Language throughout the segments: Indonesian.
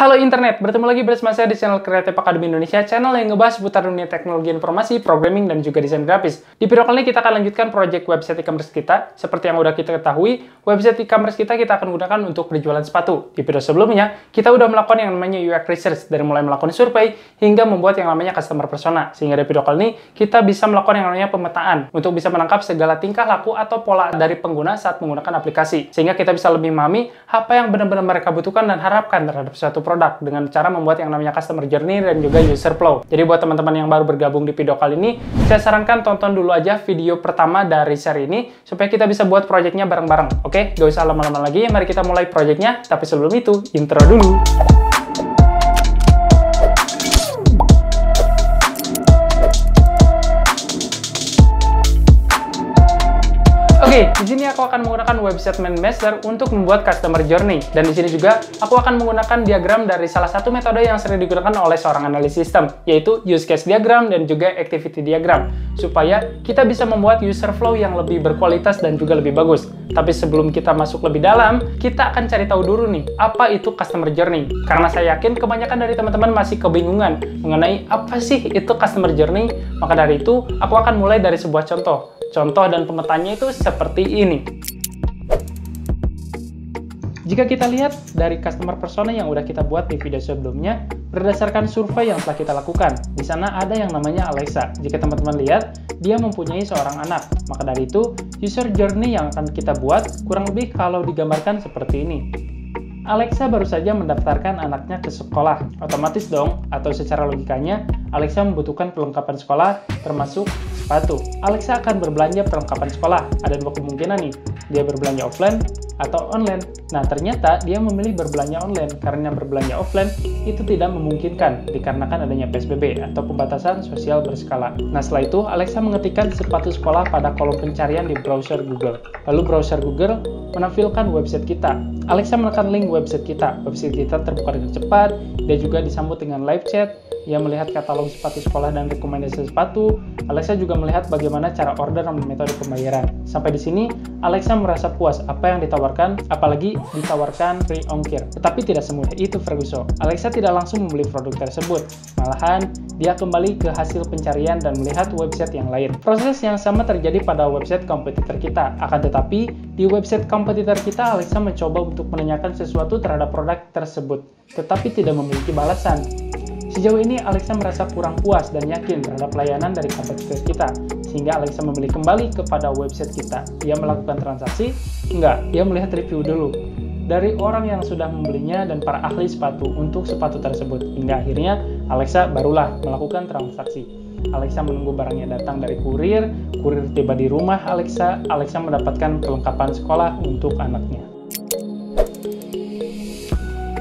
Halo internet, bertemu lagi bersama saya di channel Creative Academy Indonesia, channel yang ngebahas seputar dunia teknologi informasi, programming, dan juga desain grafis. Di video kali ini kita akan lanjutkan proyek website e-commerce kita. Seperti yang udah kita ketahui, website e-commerce kita akan gunakan untuk berjualan sepatu. Di video sebelumnya, kita udah melakukan yang namanya UX research, dari mulai melakukan survei hingga membuat yang namanya customer persona. Sehingga di video kali ini, kita bisa melakukan yang namanya pemetaan untuk bisa menangkap segala tingkah laku atau pola dari pengguna saat menggunakan aplikasi. Sehingga kita bisa lebih memahami apa yang benar-benar mereka butuhkan dan harapkan terhadap suatu produk dengan cara membuat yang namanya customer journey dan juga user flow. Jadi buat teman-teman yang baru bergabung di video kali ini, saya sarankan tonton dulu aja video pertama dari seri ini supaya kita bisa buat proyeknya bareng-bareng. Oke, gak usah lama-lama lagi, mari kita mulai proyeknya. Tapi sebelum itu, intro dulu. Oke, di sini aku akan menggunakan website MindMaster untuk membuat customer journey. Dan di sini juga aku akan menggunakan diagram dari salah satu metode yang sering digunakan oleh seorang analis sistem, yaitu use case diagram dan juga activity diagram, supaya kita bisa membuat user flow yang lebih berkualitas dan juga lebih bagus. Tapi sebelum kita masuk lebih dalam, kita akan cari tahu dulu nih, apa itu customer journey? Karena saya yakin kebanyakan dari teman-teman masih kebingungan mengenai apa sih itu customer journey. Maka dari itu, aku akan mulai dari sebuah contoh. Contoh dan pemetaannya itu seperti ini. Jika kita lihat dari customer persona yang udah kita buat di video sebelumnya, berdasarkan survei yang telah kita lakukan, di sana ada yang namanya Alexa. Jika teman-teman lihat, dia mempunyai seorang anak. Maka dari itu, user journey yang akan kita buat kurang lebih kalau digambarkan seperti ini. Alexa baru saja mendaftarkan anaknya ke sekolah. Otomatis dong, atau secara logikanya, Alexa membutuhkan perlengkapan sekolah, termasuk sepatu. Alexa akan berbelanja perlengkapan sekolah. Ada dua kemungkinan nih, dia berbelanja offline atau online. Nah, ternyata dia memilih berbelanja online karena berbelanja offline itu tidak memungkinkan dikarenakan adanya PSBB atau pembatasan sosial berskala. Nah, setelah itu Alexa mengetikkan sepatu sekolah pada kolom pencarian di browser Google. Lalu browser Google menampilkan website kita. Alexa menekan link website kita. Website kita terbuka dengan cepat. Dia juga disambut dengan live chat. Ia melihat katalog sepatu sekolah dan rekomendasi sepatu. Alexa juga melihat bagaimana cara order dan metode pembayaran. Sampai di sini, Alexa merasa puas apa yang ditawarkan, apalagi ditawarkan free ongkir. Tetapi tidak semudah itu, Ferguson. Alexa tidak langsung membeli produk tersebut. Malahan, dia kembali ke hasil pencarian dan melihat website yang lain. Proses yang sama terjadi pada website kompetitor kita. Akan tetapi, di website kompetitor kita, Alexa mencoba untuk menanyakan sesuatu terhadap produk tersebut, tetapi tidak memiliki balasan. Sejauh ini, Alexa merasa kurang puas dan yakin terhadap layanan dari kompetitor kita, sehingga Alexa memilih kembali kepada website kita. Ia melakukan transaksi? Enggak, ia melihat review dulu dari orang yang sudah membelinya dan para ahli sepatu untuk sepatu tersebut. Hingga akhirnya, Alexa barulah melakukan transaksi. Alexa menunggu barangnya datang dari kurir tiba di rumah Alexa mendapatkan perlengkapan sekolah untuk anaknya.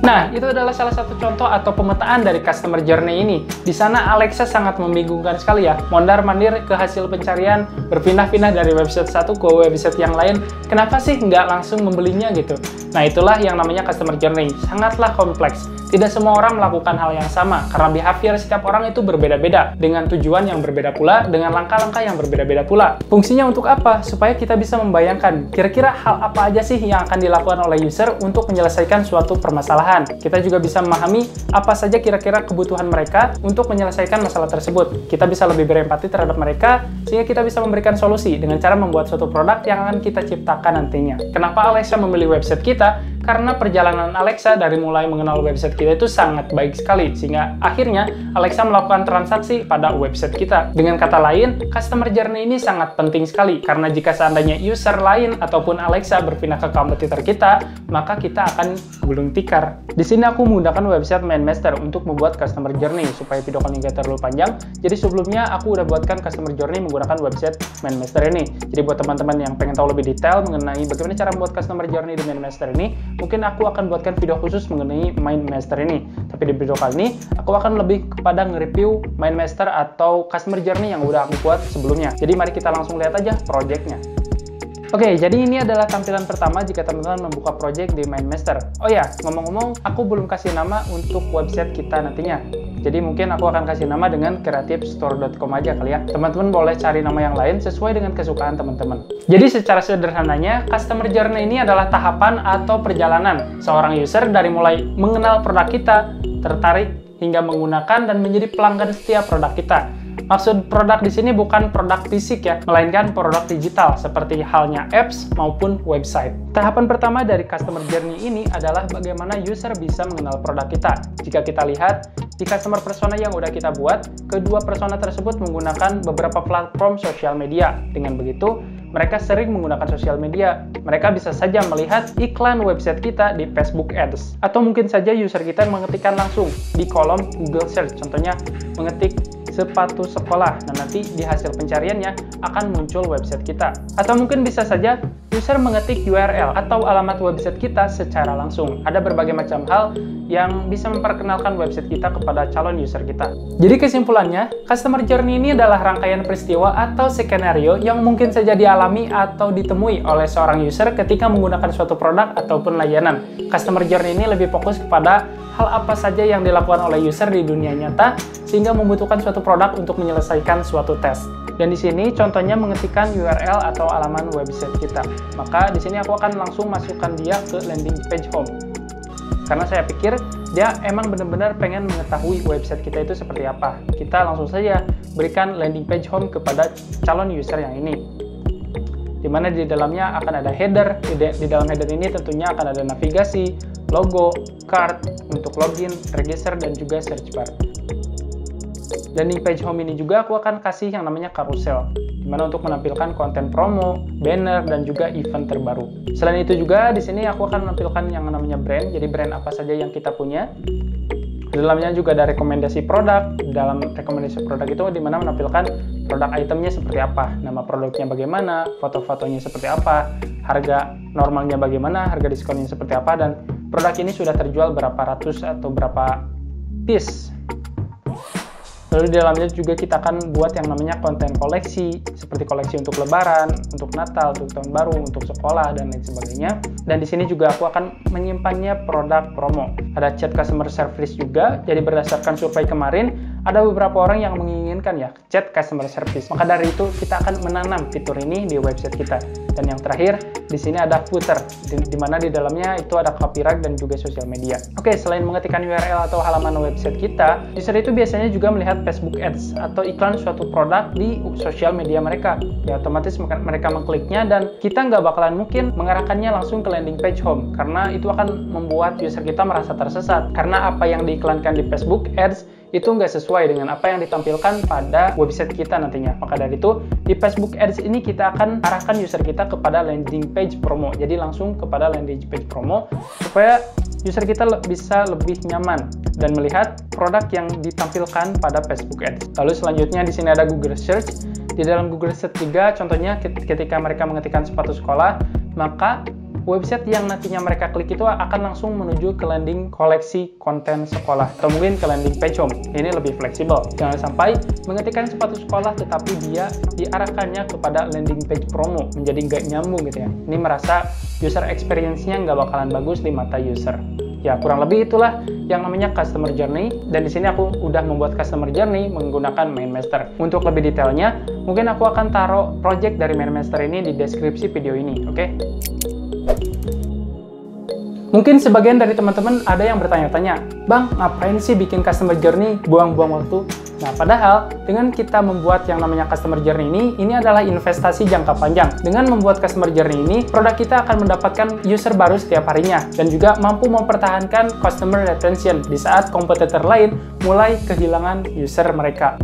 Nah, itu adalah salah satu contoh atau pemetaan dari customer journey ini. Di sana Alexa sangat membingungkan sekali ya, mondar-mandir ke hasil pencarian, berpindah-pindah dari website satu ke website yang lain. Kenapa sih nggak langsung membelinya gitu? Nah, itulah yang namanya customer journey. Sangatlah kompleks. Tidak semua orang melakukan hal yang sama, karena behavior setiap orang itu berbeda-beda, dengan tujuan yang berbeda pula, dengan langkah-langkah yang berbeda-beda pula. Fungsinya untuk apa? Supaya kita bisa membayangkan, kira-kira hal apa aja sih yang akan dilakukan oleh user untuk menyelesaikan suatu permasalahan. Kita juga bisa memahami apa saja kira-kira kebutuhan mereka untuk menyelesaikan masalah tersebut. Kita bisa lebih berempati terhadap mereka, sehingga kita bisa memberikan solusi dengan cara membuat suatu produk yang akan kita ciptakan nantinya. Kenapa Alexa memilih website kita? Karena perjalanan Alexa dari mulai mengenal website kita itu sangat baik sekali, sehingga akhirnya Alexa melakukan transaksi pada website kita. Dengan kata lain, customer journey ini sangat penting sekali, karena jika seandainya user lain ataupun Alexa berpindah ke kompetitor kita, maka kita akan gulung tikar. Di sini aku menggunakan website MindMaster untuk membuat customer journey, supaya video kali ini gak terlalu panjang. Jadi sebelumnya aku udah buatkan customer journey menggunakan website MindMaster ini. Jadi buat teman-teman yang pengen tahu lebih detail mengenai bagaimana cara membuat customer journey di MindMaster ini, mungkin aku akan buatkan video khusus mengenai MindMaster ini. Tapi di video kali ini, aku akan lebih kepada nge-review MindMaster atau customer journey yang udah aku buat sebelumnya. Jadi mari kita langsung lihat aja projectnya. Oke, jadi ini adalah tampilan pertama jika teman-teman membuka project di MindMaster. Oh ya, ngomong-ngomong, aku belum kasih nama untuk website kita nantinya. Jadi mungkin aku akan kasih nama dengan creativestore.com aja kali ya. Teman-teman boleh cari nama yang lain sesuai dengan kesukaan teman-teman. Jadi secara sederhananya, customer journey ini adalah tahapan atau perjalanan seorang user dari mulai mengenal produk kita, tertarik, hingga menggunakan dan menjadi pelanggan setiap produk kita. Maksud produk di sini bukan produk fisik ya, melainkan produk digital seperti halnya apps maupun website. Tahapan pertama dari customer journey ini adalah bagaimana user bisa mengenal produk kita. Jika kita lihat di customer persona yang udah kita buat, kedua persona tersebut menggunakan beberapa platform sosial media. Dengan begitu, mereka sering menggunakan sosial media. Mereka bisa saja melihat iklan website kita di Facebook Ads. Atau mungkin saja user kita mengetikkan langsung di kolom Google Search. Contohnya, mengetik sepatu sekolah. Nah, nanti di hasil pencariannya akan muncul website kita. Atau mungkin bisa saja user mengetik URL atau alamat website kita secara langsung. Ada berbagai macam hal yang bisa memperkenalkan website kita kepada calon user kita. Jadi kesimpulannya, customer journey ini adalah rangkaian peristiwa atau skenario yang mungkin saja dialami atau ditemui oleh seorang user ketika menggunakan suatu produk ataupun layanan. Customer journey ini lebih fokus kepada hal apa saja yang dilakukan oleh user di dunia nyata sehingga membutuhkan suatu produk untuk menyelesaikan suatu tes. Dan di sini contohnya mengetikkan URL atau halaman website kita. Maka di sini aku akan langsung masukkan dia ke landing page home. Karena saya pikir dia emang benar-benar pengen mengetahui website kita itu seperti apa. Kita langsung saja berikan landing page home kepada calon user yang ini. Dimana di dalamnya akan ada header. Di dalam header ini tentunya akan ada navigasi, logo, card untuk login, register, dan juga search bar. Landing page home ini juga aku akan kasih yang namanya carousel, dimana untuk menampilkan konten promo, banner, dan juga event terbaru. Selain itu juga di sini aku akan menampilkan yang namanya brand, jadi brand apa saja yang kita punya. Di dalamnya juga ada rekomendasi produk. Dalam rekomendasi produk itu dimana menampilkan produk itemnya seperti apa, nama produknya bagaimana, foto-fotonya seperti apa, harga normalnya bagaimana, harga diskonnya seperti apa, dan produk ini sudah terjual berapa ratus atau berapa piece. Lalu di dalamnya juga kita akan buat yang namanya konten koleksi, seperti koleksi untuk lebaran, untuk Natal, untuk tahun baru, untuk sekolah, dan lain sebagainya. Dan di sini juga aku akan menyimpannya produk promo. Ada chat customer service juga, jadi berdasarkan survei kemarin, ada beberapa orang yang menginginkan ya chat customer service. Maka dari itu kita akan menanam fitur ini di website kita. Dan yang terakhir, di sini ada footer, di mana di dalamnya itu ada copyright dan juga sosial media. Oke, selain mengetikkan URL atau halaman website kita, user itu biasanya juga melihat Facebook Ads atau iklan suatu produk di sosial media mereka. Ya, otomatis mereka mengkliknya dan kita nggak bakalan mungkin mengarahkannya langsung ke landing page home, karena itu akan membuat user kita merasa tersesat. Karena apa yang diiklankan di Facebook Ads itu nggak sesuai dengan apa yang ditampilkan pada website kita nantinya. Maka dari itu, di Facebook Ads ini kita akan arahkan user kita kepada landing page promo. Jadi langsung kepada landing page promo, supaya user kita bisa lebih nyaman dan melihat produk yang ditampilkan pada Facebook Ads. Lalu selanjutnya di sini ada Google Search. Di dalam Google Search juga, contohnya ketika mereka mengetikkan sepatu sekolah, maka website yang nantinya mereka klik itu akan langsung menuju ke landing koleksi konten sekolah atau mungkin ke landing page home. Ini lebih fleksibel. Jangan sampai mengetikkan sepatu sekolah tetapi dia diarahkannya kepada landing page promo, menjadi nggak nyambung gitu ya. Ini merasa user experience-nya nggak bakalan bagus di mata user. Ya, kurang lebih itulah yang namanya customer journey, dan di sini aku udah membuat customer journey menggunakan MindMaster. Untuk lebih detailnya, mungkin aku akan taruh project dari MindMaster ini di deskripsi video ini, oke? Mungkin sebagian dari teman-teman ada yang bertanya-tanya, Bang, ngapain sih bikin customer journey, buang-buang waktu? Nah, padahal dengan kita membuat yang namanya customer journey ini adalah investasi jangka panjang. Dengan membuat customer journey ini, produk kita akan mendapatkan user baru setiap harinya dan juga mampu mempertahankan customer retention di saat kompetitor lain mulai kehilangan user mereka.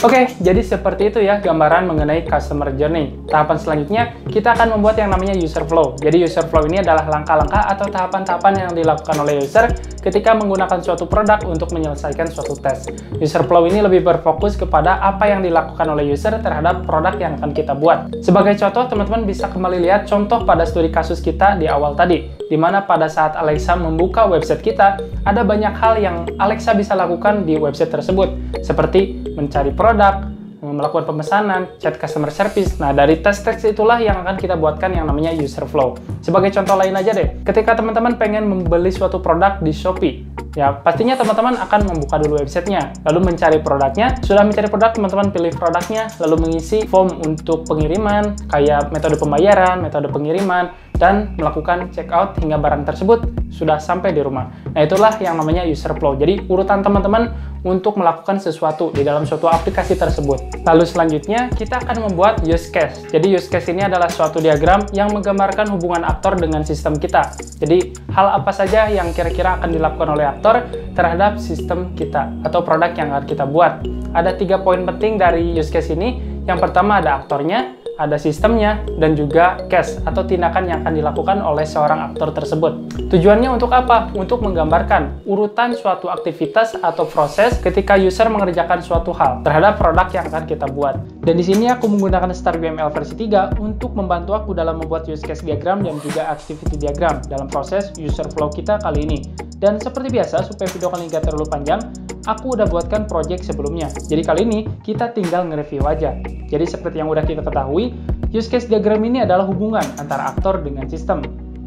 Oke, jadi seperti itu ya gambaran mengenai customer journey. Tahapan selanjutnya, kita akan membuat yang namanya user flow. Jadi user flow ini adalah langkah-langkah atau tahapan-tahapan yang dilakukan oleh user ketika menggunakan suatu produk untuk menyelesaikan suatu tes. User flow ini lebih berfokus kepada apa yang dilakukan oleh user terhadap produk yang akan kita buat. Sebagai contoh, teman-teman bisa kembali lihat contoh pada studi kasus kita di awal tadi, di mana pada saat Alexa membuka website kita, ada banyak hal yang Alexa bisa lakukan di website tersebut, seperti mencari produk, melakukan pemesanan, chat customer service. Nah, dari tes-tes itulah yang akan kita buatkan yang namanya user flow. Sebagai contoh lain aja deh, ketika teman-teman pengen membeli suatu produk di Shopee, Ya, pastinya teman-teman akan membuka dulu websitenya, lalu mencari produknya. Sudah mencari produk, teman-teman pilih produknya, lalu mengisi form untuk pengiriman, kayak metode pembayaran, metode pengiriman, dan melakukan checkout hingga barang tersebut sudah sampai di rumah. Nah, itulah yang namanya user flow. Jadi, urutan teman-teman untuk melakukan sesuatu di dalam suatu aplikasi tersebut. Lalu selanjutnya, kita akan membuat use case. Jadi, use case ini adalah suatu diagram yang menggambarkan hubungan aktor dengan sistem kita. Jadi, hal apa saja yang kira-kira akan dilakukan oleh aktor terhadap sistem kita atau produk yang akan kita buat. Ada 3 poin penting dari use case ini. Yang pertama ada aktornya, ada sistemnya, dan juga case atau tindakan yang akan dilakukan oleh seorang aktor tersebut. Tujuannya untuk apa? Untuk menggambarkan urutan suatu aktivitas atau proses ketika user mengerjakan suatu hal terhadap produk yang akan kita buat. Dan di sini aku menggunakan StarBML versi 3 untuk membantu aku dalam membuat use case diagram dan juga activity diagram dalam proses user flow kita kali ini. Dan seperti biasa, supaya video kali ini gak terlalu panjang, aku udah buatkan project sebelumnya. Jadi kali ini kita tinggal nge-review aja. Jadi seperti yang udah kita ketahui, use case diagram ini adalah hubungan antara aktor dengan sistem.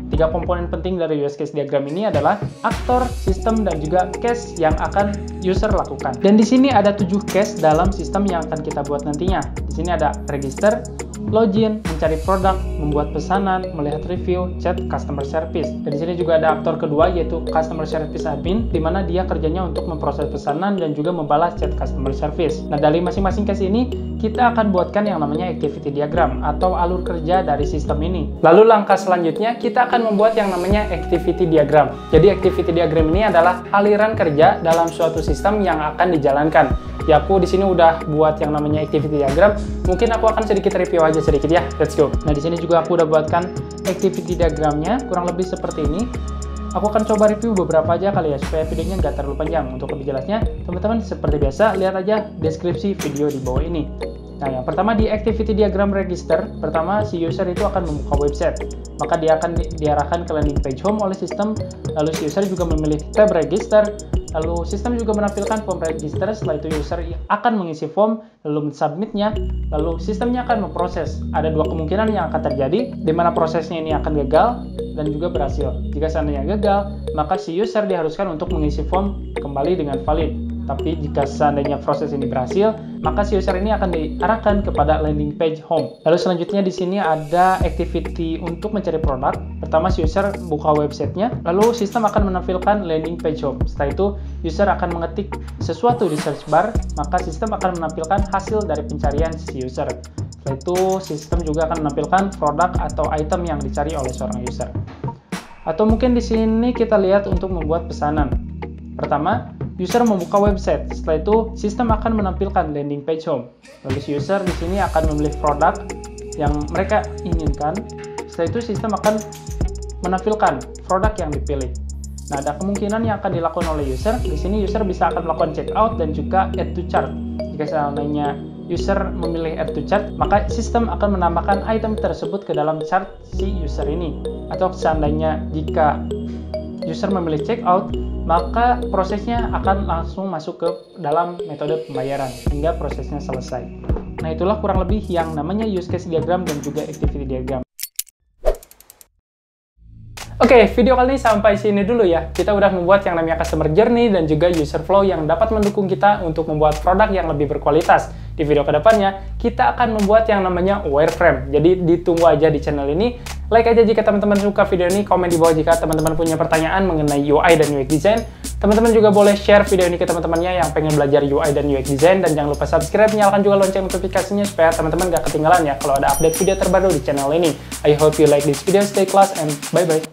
3 komponen penting dari use case diagram ini adalah aktor, sistem, dan juga case yang akan user lakukan. Dan di sini ada 7 case dalam sistem yang akan kita buat nantinya. Di sini ada register, login, mencari produk, membuat pesanan, melihat review, chat, customer service. Dan di sini juga ada aktor kedua yaitu customer service admin, di mana dia kerjanya untuk memproses pesanan dan juga membalas chat customer service. Nah, dari masing-masing case ini kita akan buatkan yang namanya activity diagram atau alur kerja dari sistem ini. Lalu langkah selanjutnya kita akan membuat yang namanya activity diagram. Jadi activity diagram ini adalah aliran kerja dalam suatu sistem yang akan dijalankan. Ya, aku di sini udah buat yang namanya activity diagram. Mungkin aku akan sedikit review aja sedikit ya. Let's go. Nah, di sini juga aku udah buatkan activity diagramnya kurang lebih seperti ini. Aku akan coba review beberapa aja kali ya supaya videonya nggak terlalu panjang. Untuk lebih jelasnya, teman-teman seperti biasa lihat aja deskripsi video di bawah ini. Nah, yang pertama di activity diagram register, pertama si user itu akan membuka website. Maka dia akan diarahkan ke landing page home oleh sistem, lalu si user juga memilih tab register, lalu sistem juga menampilkan form register. Setelah itu user akan mengisi form, lalu mensubmitnya, lalu sistemnya akan memproses. Ada 2 kemungkinan yang akan terjadi, di mana prosesnya ini akan gagal dan juga berhasil. Jika seandainya gagal, maka si user diharuskan untuk mengisi form kembali dengan valid. Tapi jika seandainya proses ini berhasil, maka si user ini akan diarahkan kepada landing page home. Lalu selanjutnya di sini ada activity untuk mencari produk. Pertama si user buka websitenya, lalu sistem akan menampilkan landing page home. Setelah itu user akan mengetik sesuatu di search bar, maka sistem akan menampilkan hasil dari pencarian si user. Setelah itu sistem juga akan menampilkan produk atau item yang dicari oleh seorang user. Atau mungkin di sini kita lihat untuk membuat pesanan. Pertama, user membuka website. Setelah itu, sistem akan menampilkan landing page home. Lalu si user di sini akan memilih produk yang mereka inginkan. Setelah itu, sistem akan menampilkan produk yang dipilih. Nah, ada kemungkinan yang akan dilakukan oleh user. Di sini user bisa akan melakukan checkout dan juga add to cart. Jika seandainya user memilih add to cart, maka sistem akan menambahkan item tersebut ke dalam chart si user ini. Atau seandainya jika user memilih checkout, maka prosesnya akan langsung masuk ke dalam metode pembayaran hingga prosesnya selesai. Nah, itulah kurang lebih yang namanya use case diagram dan juga activity diagram. Oke, video kali ini sampai sini dulu ya. Kita udah membuat yang namanya customer journey dan juga user flow yang dapat mendukung kita untuk membuat produk yang lebih berkualitas. Di video kedepannya, kita akan membuat yang namanya wireframe. Jadi ditunggu aja di channel ini. Like aja jika teman-teman suka video ini, komen di bawah jika teman-teman punya pertanyaan mengenai UI dan UX design. Teman-teman juga boleh share video ini ke teman-temannya yang pengen belajar UI dan UX design, dan jangan lupa subscribe, nyalakan juga lonceng notifikasinya supaya teman-teman gak ketinggalan ya kalau ada update video terbaru di channel ini. I hope you like this video, stay class, and bye-bye.